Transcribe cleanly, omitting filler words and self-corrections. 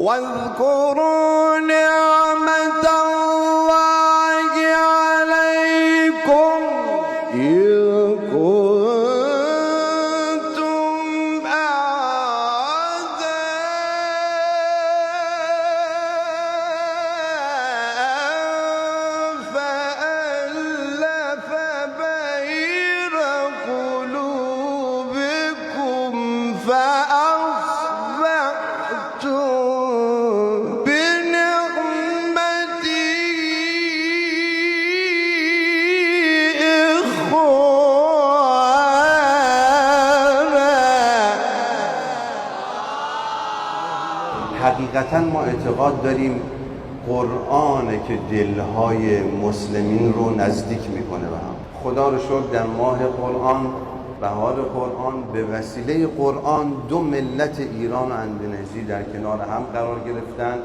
واذكروا نعمة الله عليكم إذ كنتم أعداء فألف بين قلوبكم فأصبحتم بنعمته حقیقتا ما اعتقاد داریم قرآنه که دلهای مسلمین رو نزدیک میکنه به هم. خدا رو شکر در ماه قرآن، بهار قرآن، به وسیله قرآن دو ملت ایران و اندونزی در کنار هم قرار گرفتن.